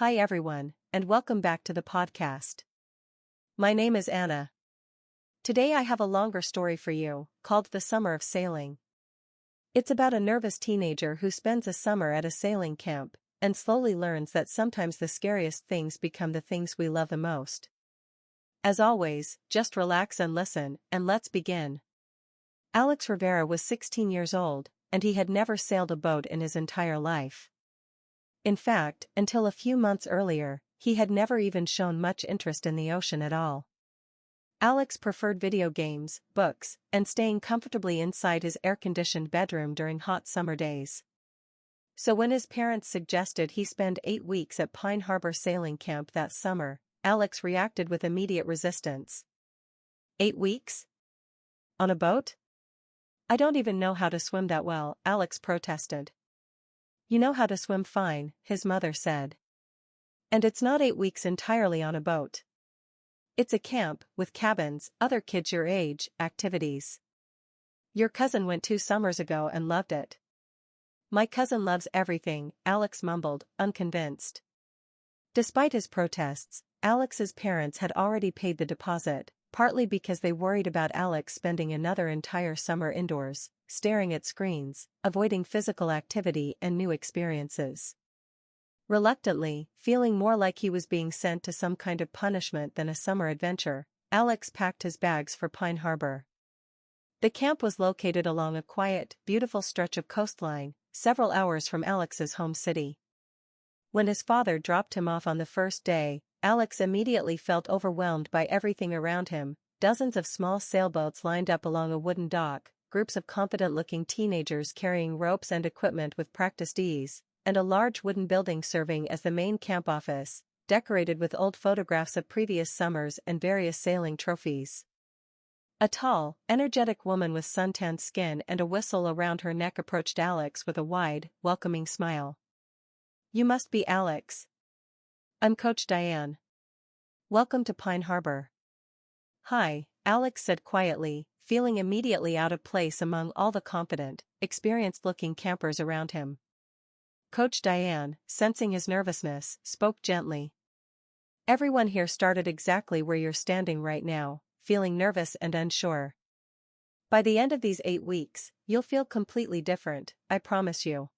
Hi everyone, and welcome back to the podcast. My name is Anna. Today I have a longer story for you, called The Summer of Sailing. It's about a nervous teenager who spends a summer at a sailing camp, and slowly learns that sometimes the scariest things become the things we love the most. As always, just relax and listen, and let's begin. Alex Rivera was 16 years old, and he had never sailed a boat in his entire life. In fact, until a few months earlier, he had never even shown much interest in the ocean at all. Alex preferred video games, books, and staying comfortably inside his air-conditioned bedroom during hot summer days. So when his parents suggested he spend 8 weeks at Pine Harbor Sailing Camp that summer, Alex reacted with immediate resistance. 8 weeks? On a boat? I don't even know how to swim that well, Alex protested. You know how to swim fine, his mother said. And it's not 8 weeks entirely on a boat. It's a camp, with cabins, other kids your age, activities. Your cousin went 2 summers ago and loved it. My cousin loves everything, Alex mumbled, unconvinced. Despite his protests, Alex's parents had already paid the deposit, partly because they worried about Alex spending another entire summer indoors, staring at screens, avoiding physical activity and new experiences. Reluctantly, feeling more like he was being sent to some kind of punishment than a summer adventure, Alex packed his bags for Pine Harbor. The camp was located along a quiet, beautiful stretch of coastline, several hours from Alex's home city. When his father dropped him off on the first day, Alex immediately felt overwhelmed by everything around him: dozens of small sailboats lined up along a wooden dock, groups of confident-looking teenagers carrying ropes and equipment with practiced ease, and a large wooden building serving as the main camp office, decorated with old photographs of previous summers and various sailing trophies. A tall, energetic woman with suntanned skin and a whistle around her neck approached Alex with a wide, welcoming smile. You must be Alex. I'm Coach Diane. Welcome to Pine Harbor. Hi, Alex said quietly, feeling immediately out of place among all the confident, experienced-looking campers around him. Coach Diane, sensing his nervousness, spoke gently. Everyone here started exactly where you're standing right now, feeling nervous and unsure. By the end of these 8 weeks, you'll feel completely different, I promise you.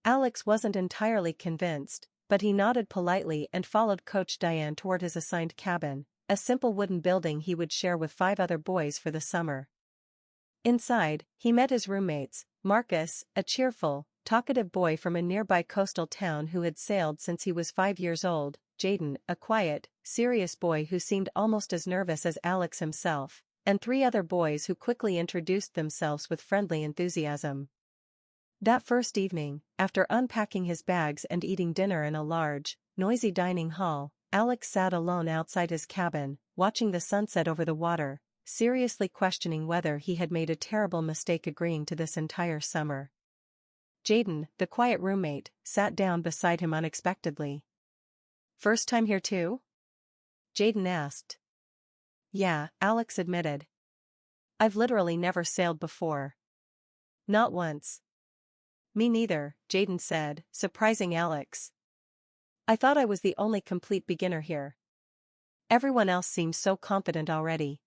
Alex wasn't entirely convinced, but he nodded politely and followed Coach Diane toward his assigned cabin, a simple wooden building he would share with 5 other boys for the summer. Inside, he met his roommates: Marcus, a cheerful, talkative boy from a nearby coastal town who had sailed since he was 5 years old; Jaden, a quiet, serious boy who seemed almost as nervous as Alex himself; and 3 other boys who quickly introduced themselves with friendly enthusiasm. That first evening, after unpacking his bags and eating dinner in a large, noisy dining hall, Alex sat alone outside his cabin, watching the sunset over the water, seriously questioning whether he had made a terrible mistake agreeing to this entire summer. Jaden, the quiet roommate, sat down beside him unexpectedly. First time here too? Jaden asked. Yeah, Alex admitted. I've literally never sailed before. Not once. Me neither, Jaden said, surprising Alex. I thought I was the only complete beginner here. Everyone else seems so confident already.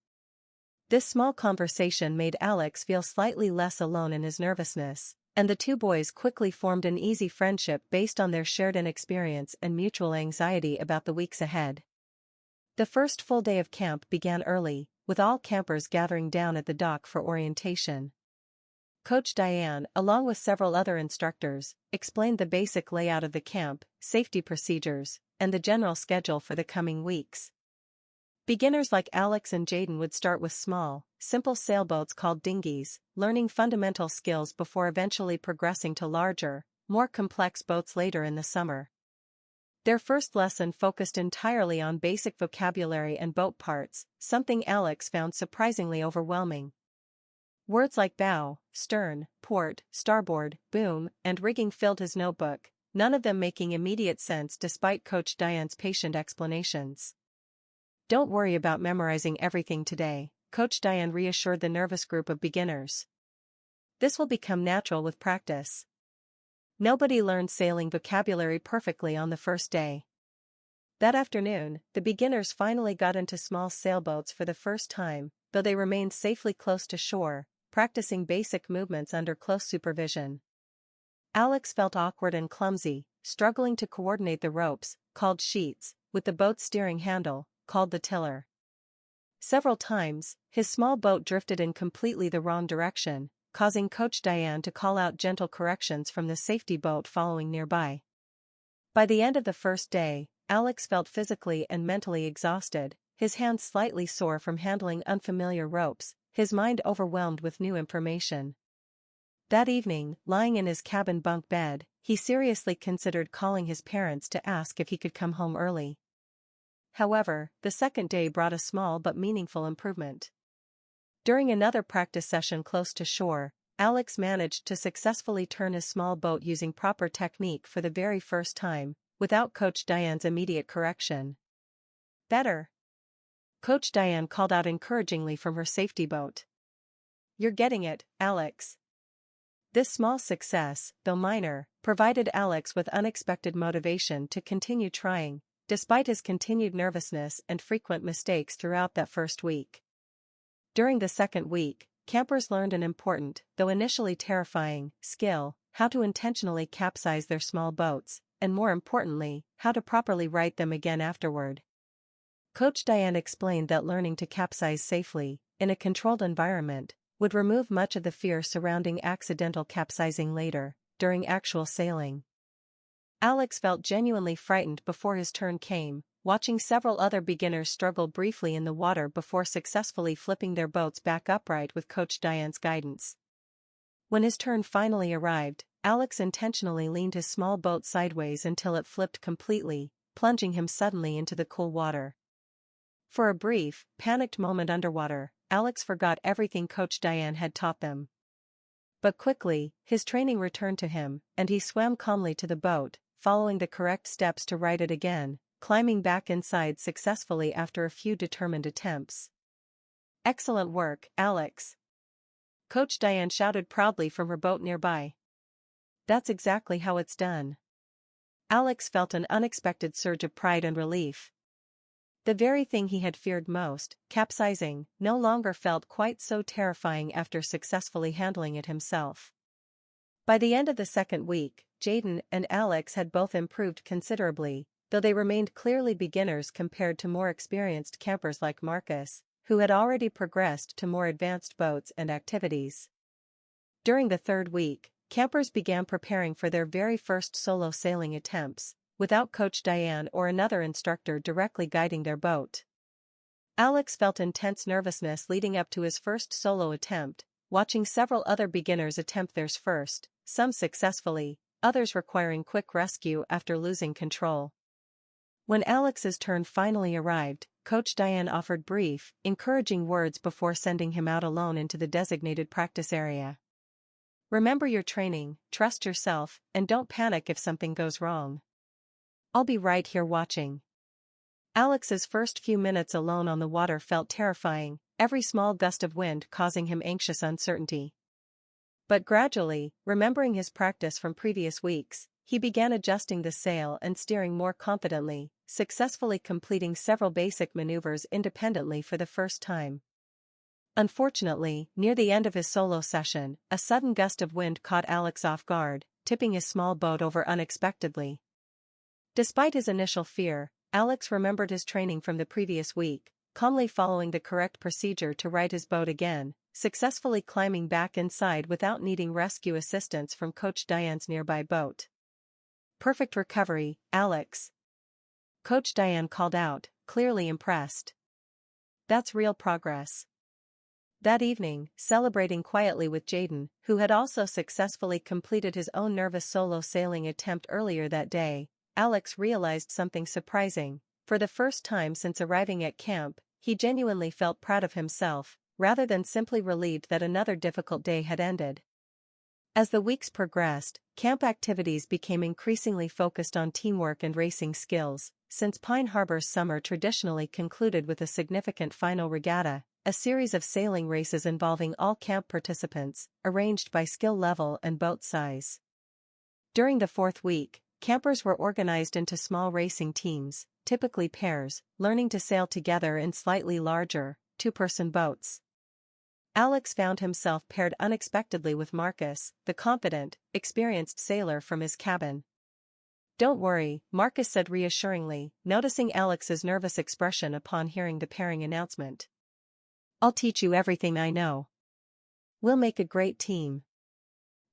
This small conversation made Alex feel slightly less alone in his nervousness, and the 2 boys quickly formed an easy friendship based on their shared inexperience and mutual anxiety about the weeks ahead. The first full day of camp began early, with all campers gathering down at the dock for orientation. Coach Diane, along with several other instructors, explained the basic layout of the camp, safety procedures, and the general schedule for the coming weeks. Beginners like Alex and Jaden would start with small, simple sailboats called dinghies, learning fundamental skills before eventually progressing to larger, more complex boats later in the summer. Their first lesson focused entirely on basic vocabulary and boat parts, something Alex found surprisingly overwhelming. Words like bow, stern, port, starboard, boom, and rigging filled his notebook, none of them making immediate sense despite Coach Diane's patient explanations. Don't worry about memorizing everything today, Coach Diane reassured the nervous group of beginners. This will become natural with practice. Nobody learned sailing vocabulary perfectly on the first day. That afternoon, the beginners finally got into small sailboats for the first time, though they remained safely close to shore, practicing basic movements under close supervision. Alex felt awkward and clumsy, struggling to coordinate the ropes, called sheets, with the boat's steering handle, called the tiller. Several times, his small boat drifted in completely the wrong direction, causing Coach Diane to call out gentle corrections from the safety boat following nearby. By the end of the first day, Alex felt physically and mentally exhausted, his hands slightly sore from handling unfamiliar ropes, his mind overwhelmed with new information. That evening, lying in his cabin bunk bed, he seriously considered calling his parents to ask if he could come home early. However, the second day brought a small but meaningful improvement. During another practice session close to shore, Alex managed to successfully turn his small boat using proper technique for the very first time, without Coach Diane's immediate correction. "Better." Coach Diane called out encouragingly from her safety boat. "You're getting it, Alex." This small success, though minor, provided Alex with unexpected motivation to continue trying, despite his continued nervousness and frequent mistakes throughout that first week. During the second week, campers learned an important, though initially terrifying, skill: how to intentionally capsize their small boats, and more importantly, how to properly right them again afterward. Coach Diane explained that learning to capsize safely, in a controlled environment, would remove much of the fear surrounding accidental capsizing later, during actual sailing. Alex felt genuinely frightened before his turn came, watching several other beginners struggle briefly in the water before successfully flipping their boats back upright with Coach Diane's guidance. When his turn finally arrived, Alex intentionally leaned his small boat sideways until it flipped completely, plunging him suddenly into the cool water. For a brief, panicked moment underwater, Alex forgot everything Coach Diane had taught them. But quickly, his training returned to him, and he swam calmly to the boat, following the correct steps to right it again, climbing back inside successfully after a few determined attempts. "Excellent work, Alex!" Coach Diane shouted proudly from her boat nearby. "That's exactly how it's done." Alex felt an unexpected surge of pride and relief. The very thing he had feared most, capsizing, no longer felt quite so terrifying after successfully handling it himself. By the end of the second week, Jaden and Alex had both improved considerably, though they remained clearly beginners compared to more experienced campers like Marcus, who had already progressed to more advanced boats and activities. During the third week, campers began preparing for their very first solo sailing attempts, without Coach Diane or another instructor directly guiding their boat. Alex felt intense nervousness leading up to his first solo attempt, watching several other beginners attempt theirs first, some successfully, others requiring quick rescue after losing control. When Alex's turn finally arrived, Coach Diane offered brief, encouraging words before sending him out alone into the designated practice area. "Remember your training, trust yourself, and don't panic if something goes wrong. I'll be right here watching." Alex's first few minutes alone on the water felt terrifying, every small gust of wind causing him anxious uncertainty. But gradually, remembering his practice from previous weeks, he began adjusting the sail and steering more confidently, successfully completing several basic maneuvers independently for the first time. Unfortunately, near the end of his solo session, a sudden gust of wind caught Alex off guard, tipping his small boat over unexpectedly. Despite his initial fear, Alex remembered his training from the previous week, calmly following the correct procedure to right his boat again, successfully climbing back inside without needing rescue assistance from Coach Diane's nearby boat. "Perfect recovery, Alex!" Coach Diane called out, clearly impressed. "That's real progress." That evening, celebrating quietly with Jaden, who had also successfully completed his own nervous solo sailing attempt earlier that day, Alex realized something surprising. For the first time since arriving at camp, he genuinely felt proud of himself, rather than simply relieved that another difficult day had ended. As the weeks progressed, camp activities became increasingly focused on teamwork and racing skills, since Pine Harbor's summer traditionally concluded with a significant Final Regatta, a series of sailing races involving all camp participants, arranged by skill level and boat size. During the fourth week, campers were organized into small racing teams, typically pairs, learning to sail together in slightly larger, two-person boats. Alex found himself paired unexpectedly with Marcus, the confident, experienced sailor from his cabin. "Don't worry," Marcus said reassuringly, noticing Alex's nervous expression upon hearing the pairing announcement. "I'll teach you everything I know. We'll make a great team."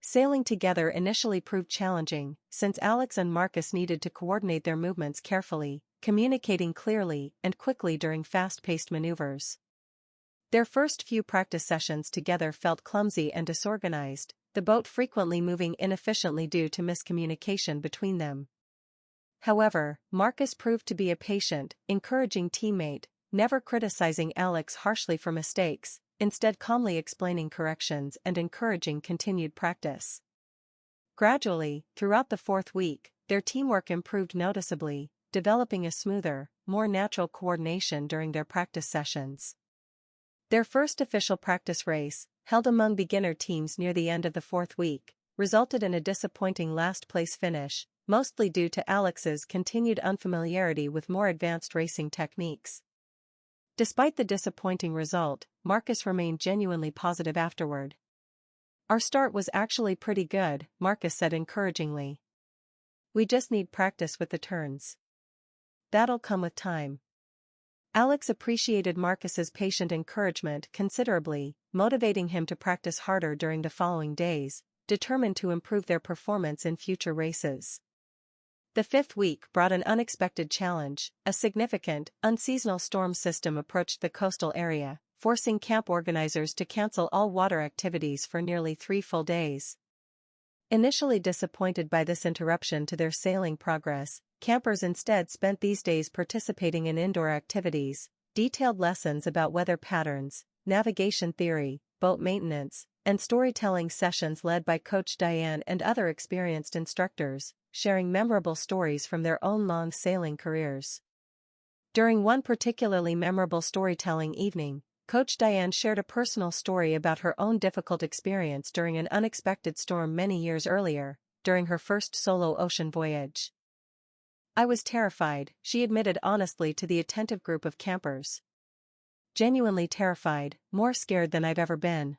Sailing together initially proved challenging, since Alex and Marcus needed to coordinate their movements carefully, communicating clearly and quickly during fast-paced maneuvers. Their first few practice sessions together felt clumsy and disorganized, the boat frequently moving inefficiently due to miscommunication between them. However, Marcus proved to be a patient, encouraging teammate, never criticizing Alex harshly for mistakes, instead calmly explaining corrections and encouraging continued practice. Gradually, throughout the fourth week, their teamwork improved noticeably, developing a smoother, more natural coordination during their practice sessions. Their first official practice race, held among beginner teams near the end of the fourth week, resulted in a disappointing last-place finish, mostly due to Alex's continued unfamiliarity with more advanced racing techniques. Despite the disappointing result, Marcus remained genuinely positive afterward. "Our start was actually pretty good," Marcus said encouragingly. "We just need practice with the turns. That'll come with time." Alex appreciated Marcus's patient encouragement considerably, motivating him to practice harder during the following days, determined to improve their performance in future races. The fifth week brought an unexpected challenge. A significant, unseasonal storm system approached the coastal area, forcing camp organizers to cancel all water activities for nearly 3 full days. Initially disappointed by this interruption to their sailing progress, campers instead spent these days participating in indoor activities, detailed lessons about weather patterns, navigation theory, boat maintenance, and storytelling sessions led by Coach Diane and other experienced instructors, sharing memorable stories from their own long sailing careers. During one particularly memorable storytelling evening, Coach Diane shared a personal story about her own difficult experience during an unexpected storm many years earlier, during her first solo ocean voyage. "I was terrified," she admitted honestly to the attentive group of campers. "Genuinely terrified, more scared than I've ever been.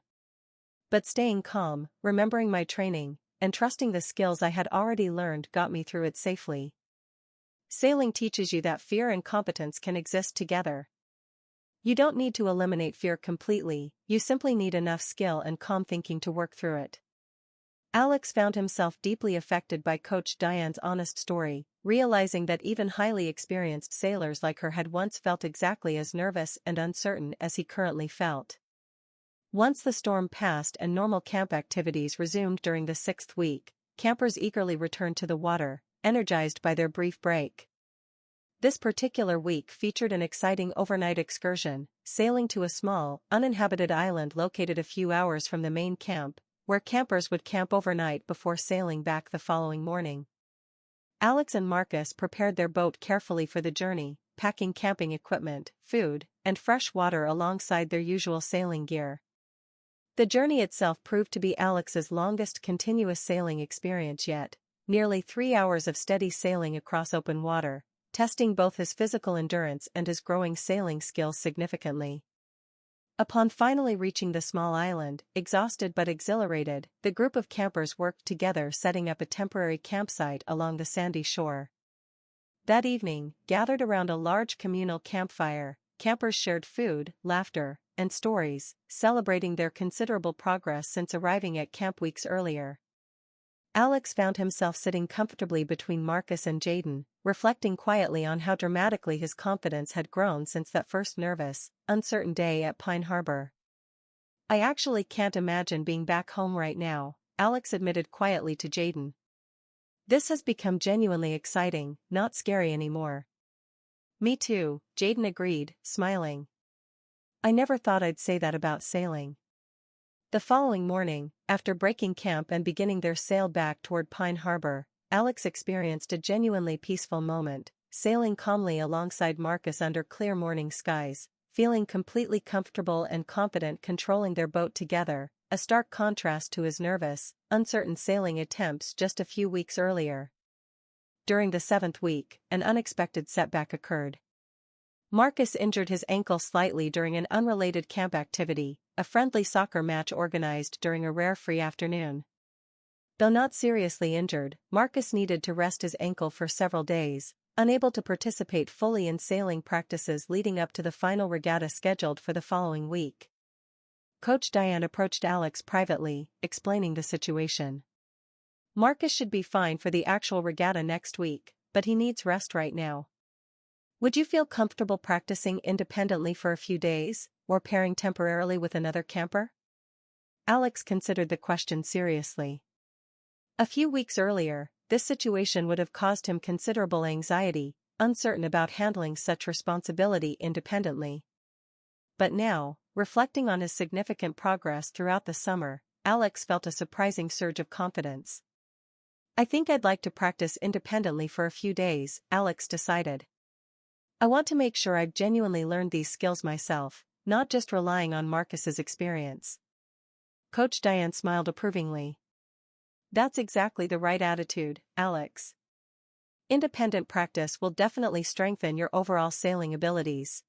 But staying calm, remembering my training, and trusting the skills I had already learned got me through it safely." Sailing teaches you that fear and competence can exist together. You don't need to eliminate fear completely, you simply need enough skill and calm thinking to work through it. Alex found himself deeply affected by Coach Diane's honest story, realizing that even highly experienced sailors like her had once felt exactly as nervous and uncertain as he currently felt. Once the storm passed and normal camp activities resumed during the 6th week, campers eagerly returned to the water, energized by their brief break. This particular week featured an exciting overnight excursion, sailing to a small, uninhabited island located a few hours from the main camp, where campers would camp overnight before sailing back the following morning. Alex and Marcus prepared their boat carefully for the journey, packing camping equipment, food, and fresh water alongside their usual sailing gear. The journey itself proved to be Alex's longest continuous sailing experience yet, nearly 3 hours of steady sailing across open water, testing both his physical endurance and his growing sailing skills significantly. Upon finally reaching the small island, exhausted but exhilarated, the group of campers worked together setting up a temporary campsite along the sandy shore. That evening, gathered around a large communal campfire, campers shared food, laughter, and stories, celebrating their considerable progress since arriving at camp weeks earlier. Alex found himself sitting comfortably between Marcus and Jaden, reflecting quietly on how dramatically his confidence had grown since that first nervous, uncertain day at Pine Harbor. "I actually can't imagine being back home right now," Alex admitted quietly to Jaden. "This has become genuinely exciting, not scary anymore." "Me too," Jaden agreed, smiling. "I never thought I'd say that about sailing." The following morning, after breaking camp and beginning their sail back toward Pine Harbor, Alex experienced a genuinely peaceful moment, sailing calmly alongside Marcus under clear morning skies, feeling completely comfortable and confident controlling their boat together. a stark contrast to his nervous, uncertain sailing attempts just a few weeks earlier. During the 7th week, an unexpected setback occurred. Marcus injured his ankle slightly during an unrelated camp activity, a friendly soccer match organized during a rare free afternoon. Though not seriously injured, Marcus needed to rest his ankle for several days, unable to participate fully in sailing practices leading up to the final regatta scheduled for the following week. Coach Diane approached Alex privately, explaining the situation. Marcus should be fine for the actual regatta next week, but he needs rest right now. Would you feel comfortable practicing independently for a few days, or pairing temporarily with another camper? Alex considered the question seriously. A few weeks earlier, this situation would have caused him considerable anxiety, uncertain about handling such responsibility independently. But now, reflecting on his significant progress throughout the summer, Alex felt a surprising surge of confidence. I think I'd like to practice independently for a few days, Alex decided. I want to make sure I've genuinely learned these skills myself, not just relying on Marcus's experience. Coach Diane smiled approvingly. That's exactly the right attitude, Alex. Independent practice will definitely strengthen your overall sailing abilities.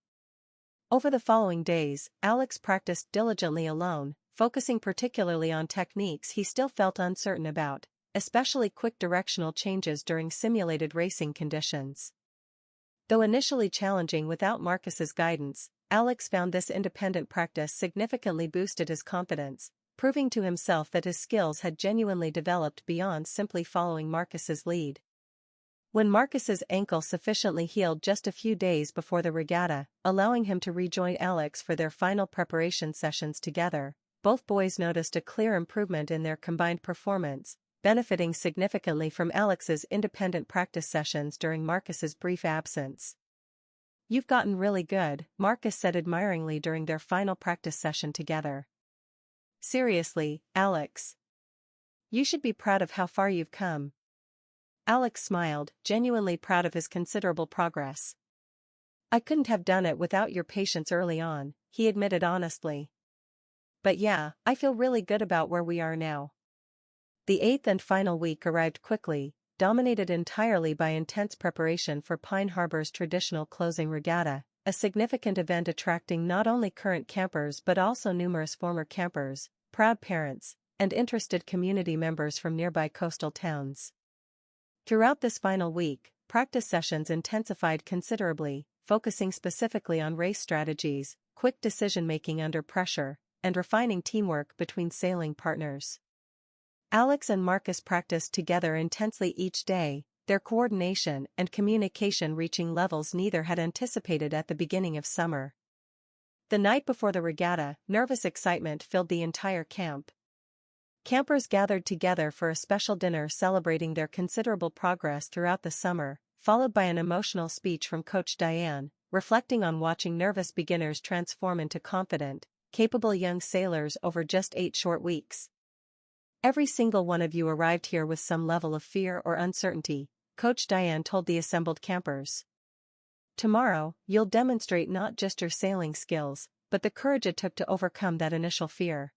Over the following days, Alex practiced diligently alone, focusing particularly on techniques he still felt uncertain about, especially quick directional changes during simulated racing conditions. Though initially challenging without Marcus's guidance, Alex found this independent practice significantly boosted his confidence, proving to himself that his skills had genuinely developed beyond simply following Marcus's lead. When Marcus's ankle sufficiently healed just a few days before the regatta, allowing him to rejoin Alex for their final preparation sessions together, both boys noticed a clear improvement in their combined performance, benefiting significantly from Alex's independent practice sessions during Marcus's brief absence. You've gotten really good, Marcus said admiringly during their final practice session together. Seriously, Alex. You should be proud of how far you've come. Alex smiled, genuinely proud of his considerable progress. I couldn't have done it without your patience early on, he admitted honestly. But yeah, I feel really good about where we are now. The 8th and final week arrived quickly, dominated entirely by intense preparation for Pine Harbor's traditional closing regatta, a significant event attracting not only current campers but also numerous former campers, proud parents, and interested community members from nearby coastal towns. Throughout this final week, practice sessions intensified considerably, focusing specifically on race strategies, quick decision-making under pressure, and refining teamwork between sailing partners. Alex and Marcus practiced together intensely each day, their coordination and communication reaching levels neither had anticipated at the beginning of summer. The night before the regatta, nervous excitement filled the entire camp. Campers gathered together for a special dinner celebrating their considerable progress throughout the summer, followed by an emotional speech from Coach Diane, reflecting on watching nervous beginners transform into confident, capable young sailors over just 8 short weeks. Every single one of you arrived here with some level of fear or uncertainty, Coach Diane told the assembled campers. Tomorrow, you'll demonstrate not just your sailing skills, but the courage it took to overcome that initial fear.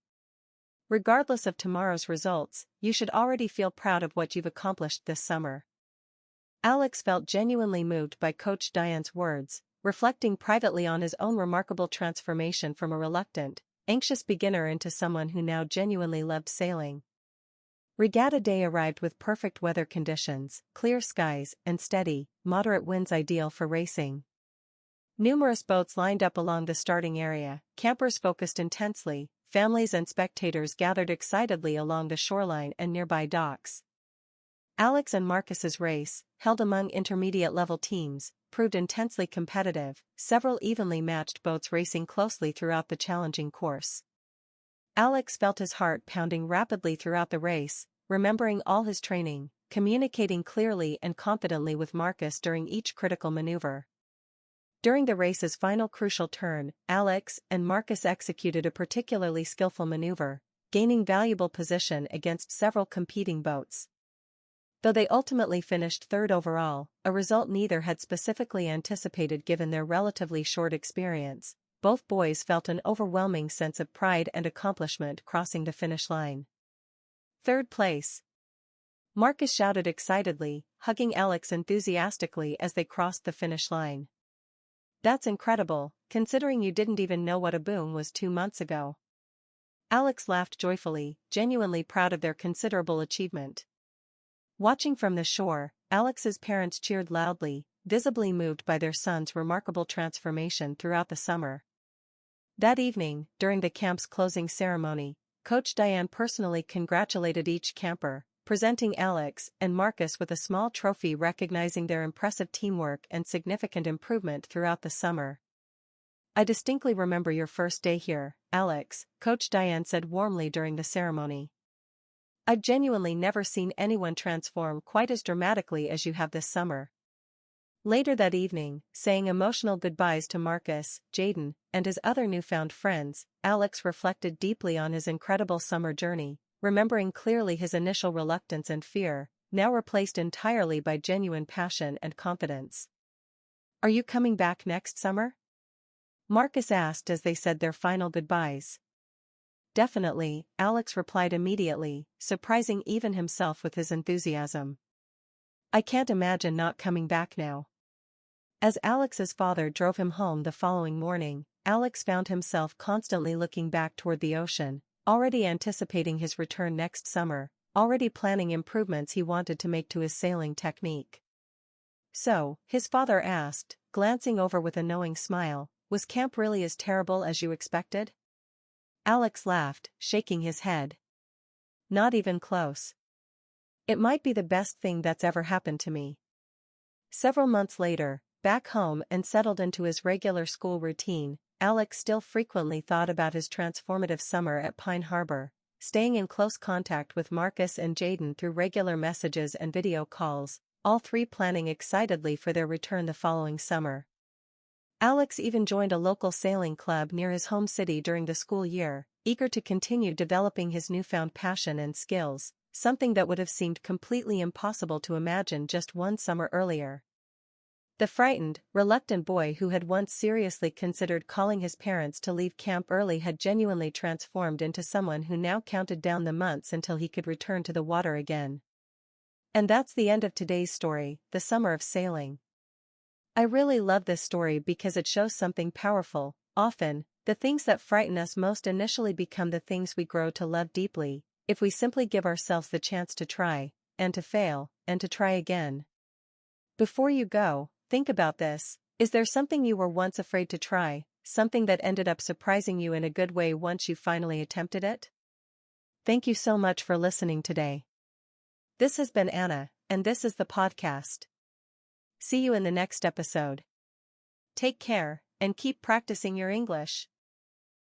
Regardless of tomorrow's results, you should already feel proud of what you've accomplished this summer. Alex felt genuinely moved by Coach Diane's words, reflecting privately on his own remarkable transformation from a reluctant, anxious beginner into someone who now genuinely loved sailing. Regatta day arrived with perfect weather conditions, clear skies, and steady, moderate winds ideal for racing. Numerous boats lined up along the starting area, campers focused intensely, families and spectators gathered excitedly along the shoreline and nearby docks. Alex and Marcus's race, held among intermediate-level teams, proved intensely competitive, several evenly matched boats racing closely throughout the challenging course. Alex felt his heart pounding rapidly throughout the race, remembering all his training, communicating clearly and confidently with Marcus during each critical maneuver. During the race's final crucial turn, Alex and Marcus executed a particularly skillful maneuver, gaining valuable position against several competing boats. Though they ultimately finished third overall, a result neither had specifically anticipated given their relatively short experience, both boys felt an overwhelming sense of pride and accomplishment crossing the finish line. Third place. Marcus shouted excitedly, hugging Alex enthusiastically as they crossed the finish line. That's incredible, considering you didn't even know what a boom was 2 months ago. Alex laughed joyfully, genuinely proud of their considerable achievement. Watching from the shore, Alex's parents cheered loudly, visibly moved by their son's remarkable transformation throughout the summer. That evening, during the camp's closing ceremony, Coach Diane personally congratulated each camper, presenting Alex and Marcus with a small trophy recognizing their impressive teamwork and significant improvement throughout the summer. I distinctly remember your first day here, Alex, Coach Diane said warmly during the ceremony. I've genuinely never seen anyone transform quite as dramatically as you have this summer. Later that evening, saying emotional goodbyes to Marcus, Jaden, and his other newfound friends, Alex reflected deeply on his incredible summer journey, remembering clearly his initial reluctance and fear, now replaced entirely by genuine passion and confidence. Are you coming back next summer? Marcus asked as they said their final goodbyes. Definitely, Alex replied immediately, surprising even himself with his enthusiasm. I can't imagine not coming back now. As Alex's father drove him home the following morning, Alex found himself constantly looking back toward the ocean, already anticipating his return next summer, already planning improvements he wanted to make to his sailing technique. So, his father asked, glancing over with a knowing smile, was camp really as terrible as you expected? Alex laughed, shaking his head. Not even close. It might be the best thing that's ever happened to me. Several months later, back home and settled into his regular school routine, Alex still frequently thought about his transformative summer at Pine Harbor, staying in close contact with Marcus and Jaden through regular messages and video calls, all three planning excitedly for their return the following summer. Alex even joined a local sailing club near his home city during the school year, eager to continue developing his newfound passion and skills, something that would have seemed completely impossible to imagine just 1 summer earlier. The frightened, reluctant boy who had once seriously considered calling his parents to leave camp early had genuinely transformed into someone who now counted down the months until he could return to the water again. And that's the end of today's story, The Summer of Sailing. I really love this story because it shows something powerful. Often, the things that frighten us most initially become the things we grow to love deeply, if we simply give ourselves the chance to try, and to fail, and to try again. Before you go, think about this. Is there something you were once afraid to try, something that ended up surprising you in a good way once you finally attempted it? Thank you so much for listening today. This has been Anna, and this is the podcast. See you in the next episode. Take care, and keep practicing your English.